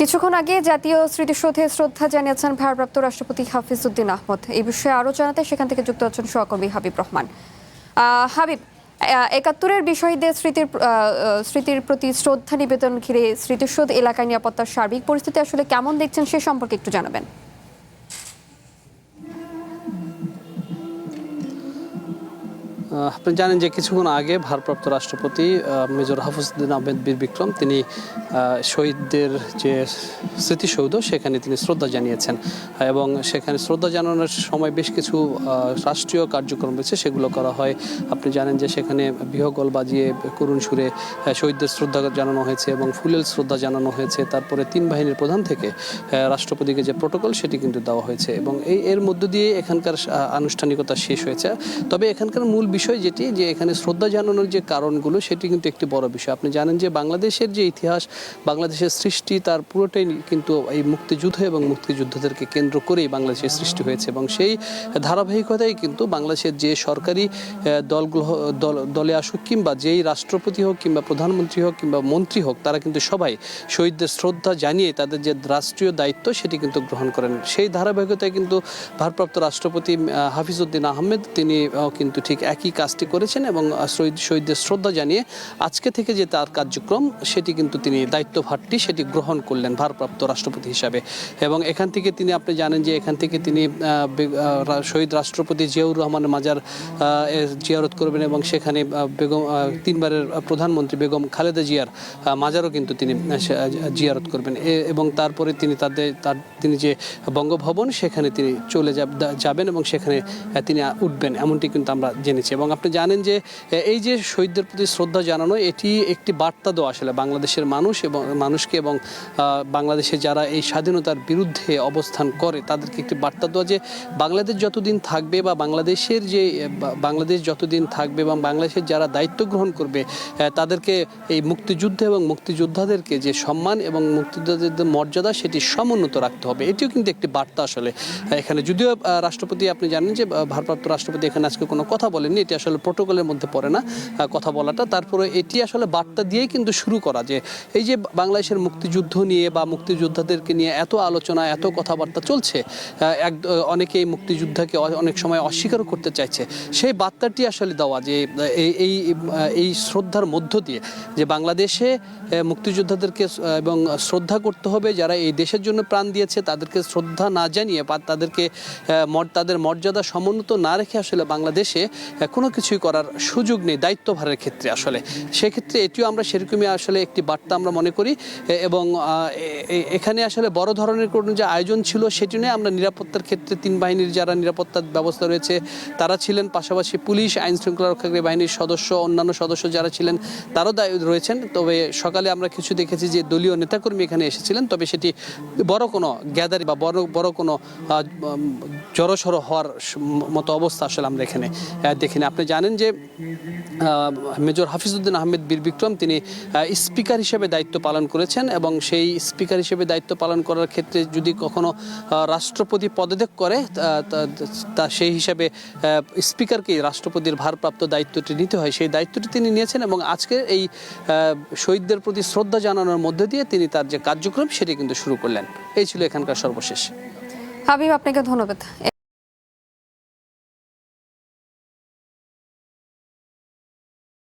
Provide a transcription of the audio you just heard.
কিছুক্ষণ আগে জাতীয় স্মৃতিসৌধে শ্রদ্ধা জানিয়েছেন ভারপ্রাপ্ত রাষ্ট্রপতি হাফিজ উদ্দিন আহমদ। এই বিষয়ে আরও জানাতে সেখান থেকে যুক্ত আছেন সহকর্মী হাবিব রহমান। হাবিব, ৭১-এর বিষয়ীদের স্মৃতির প্রতি শ্রদ্ধা নিবেদন ঘিরে স্মৃতিসৌধ এলাকায় নিরাপত্তার সার্বিক পরিস্থিতি আসলে কেমন দেখছেন সে সম্পর্কে একটু জানাবেন। আপনি জানেন যে কিছুক্ষণ আগে ভারপ্রাপ্ত রাষ্ট্রপতি মেজর হাফিজ উদ্দিন আহমেদ বীর বিক্রম তিনি শহীদদের যে স্মৃতিসৌধ সেখানে তিনি শ্রদ্ধা জানিয়েছেন এবং সেখানে শ্রদ্ধা জানানোর সময় বেশ কিছু রাষ্ট্রীয় কার্যক্রম রয়েছে, সেগুলো করা হয়। আপনি জানেন যে সেখানে বিহগল বাজিয়ে করুণ সুরে শহীদদের শ্রদ্ধা জানানো হয়েছে এবং ফুলেল শ্রদ্ধা জানানো হয়েছে। তারপরে তিন বাহিনীর প্রধান থেকে রাষ্ট্রপতিকে যে প্রোটোকল সেটি কিন্তু দেওয়া হয়েছে এবং এর মধ্য দিয়ে এখানকার আনুষ্ঠানিকতা শেষ হয়েছে। তবে এখানকার মূল বিষয় যেটি যে এখানে শ্রদ্ধা জানানোর যে কারণগুলো সেটি কিন্তু একটি বড় বিষয়। আপনি জানেন যে বাংলাদেশের যে ইতিহাস, বাংলাদেশের সৃষ্টি, তার পুরোটাই কিন্তু এই মুক্তিযুদ্ধ এবং মুক্তিযোদ্ধাদেরকে কেন্দ্র করেই বাংলাদেশের সৃষ্টি হয়েছে এবং সেই ধারাবাহিকতায় কিন্তু বাংলাদেশের যে সরকারি দলে আসুক কিংবা যেই রাষ্ট্রপতি হোক কিংবা প্রধানমন্ত্রী হোক কিংবা মন্ত্রী হোক, তারা কিন্তু সবাই শহীদদের শ্রদ্ধা জানিয়ে তাদের যে রাষ্ট্রীয় দায়িত্ব সেটি কিন্তু গ্রহণ করেন। সেই ধারাবাহিকতায় কিন্তু ভারপ্রাপ্ত রাষ্ট্রপতি হাফিজ উদ্দিন আহমেদ তিনি কিন্তু ঠিক একই কাজটি করেছেন এবং শহীদদের শ্রদ্ধা জানিয়ে আজকে থেকে যে তার কার্যক্রম সেটি কিন্তু তিনি দায়িত্বভারটি সেটি গ্রহণ করলেন ভারপ্রাপ্ত রাষ্ট্রপতি হিসাবে। এবং এখান থেকে তিনি আপনি জানেন যে এখান থেকে তিনি শহীদ রাষ্ট্রপতি জিয়াউর রহমানের মাজার জিয়ারত করবেন এবং সেখানে বেগম তিনবারের প্রধানমন্ত্রী বেগম খালেদা জিয়ার মাজারও কিন্তু তিনি জিয়ারত করবেন এবং তারপরে তিনি তিনি যে বঙ্গভবন সেখানে তিনি চলে যাবেন এবং সেখানে তিনি উঠবেন, এমনটি কিন্তু আমরা জেনেছি। এবং আপনি জানেন যে এই যে শহীদদের প্রতি শ্রদ্ধা জানানো এটি একটি বার্তা দেওয়া আসলে বাংলাদেশের মানুষকে এবং বাংলাদেশে যারা এই স্বাধীনতার বিরুদ্ধে অবস্থান করে তাদেরকে একটি বার্তা দেওয়া যে বাংলাদেশ যতদিন থাকবে বা বাংলাদেশ যতদিন থাকবে এবং বাংলাদেশের যারা দায়িত্ব গ্রহণ করবে তাদেরকে এই মুক্তিযুদ্ধ এবং মুক্তিযোদ্ধাদেরকে যে সম্মান এবং মুক্তিযোদ্ধাদের মর্যাদা সেটি সমুন্নত রাখতে হবে। এটিও কিন্তু একটি বার্তা আসলে এখানে। যদিও রাষ্ট্রপতি আপনি জানেন যে ভারপ্রাপ্ত রাষ্ট্রপতি এখানে আজকে কোনো কথা বলেননি, এটি আসলে প্রোটোকলের মধ্যে পড়ে না কথা বলাটা। তারপরে এটি আসলে বার্তা দিয়েই কিন্তু শুরু করা যে এই যে বাংলাদেশের মুক্তিযুদ্ধ নিয়ে বা মুক্তিযোদ্ধাদেরকে নিয়ে এত আলোচনা এত কথাবার্তা চলছে, অনেকে এই মুক্তিযুদ্ধকে অনেক সময় অস্বীকারও করতে চাইছে, সেই বার্তাটি আসলে দেওয়া যে এই শ্রদ্ধার মধ্য দিয়ে যে বাংলাদেশে মুক্তিযোদ্ধাদেরকে এবং শ্রদ্ধা করতে হবে, যারা এই দেশের জন্য প্রাণ দিয়েছে তাদেরকে শ্রদ্ধা না জানিয়ে বা তাদের মর্যাদা সমুন্নত না রেখে আসলে বাংলাদেশে কোনো কিছুই করার সুযোগ নেই দায়িত্বভারের ক্ষেত্রে। আসলে সেক্ষেত্রে এটিও আমরা সেরকমই আসলে একটি বার্তা আমরা মনে করি এবং এখানে আসলে বড় ধরনের কোনো যে আয়োজন ছিল সেটি নিয়ে আমরা নিরাপত্তার ক্ষেত্রে তিন বাহিনীর যারা নিরাপত্তার ব্যবস্থা রয়েছে তারা ছিলেন, পাশাপাশি পুলিশ, আইন শৃঙ্খলা রক্ষাকারী বাহিনীর সদস্য, অন্যান্য সদস্য যারা ছিলেন তারাও রয়েছেন। তবে সকালে আমরা কিছু দেখেছি যে দলীয় নেতাকর্মী এখানে এসেছিলেন, তবে সেটি বড় কোনো গ্যাদারিং বা বড় কোনো জড়সড় হওয়ার মতো অবস্থা আসলে আমরা এখানে দেখিনি। আপনি জানেন যে মেজর হাফিজ উদ্দিন আহমেদ বীর বিক্রম তিনি স্পিকার হিসেবে দায়িত্ব পালন করেছেন এবং সেই স্পিকার হিসেবে দায়িত্ব পালন করার ক্ষেত্রে যদি কখনো রাষ্ট্রপতি পদত্যাগ করে তা সেই হিসাবে স্পিকারকেই রাষ্ট্রপতির ভারপ্রাপ্ত দায়িত্বটি নিতে হয়, সেই দায়িত্বটি তিনি নিয়েছেন এবং আজকে এই শহীদদের প্রতি শ্রদ্ধা জানানোর মধ্যে দিয়ে তিনি তার যে কার্যক্রম সেটি কিন্তু শুরু করলেন। এই ছিল এখানকার সর্বশেষ। হাবিব, আপনাকে ধন্যবাদ।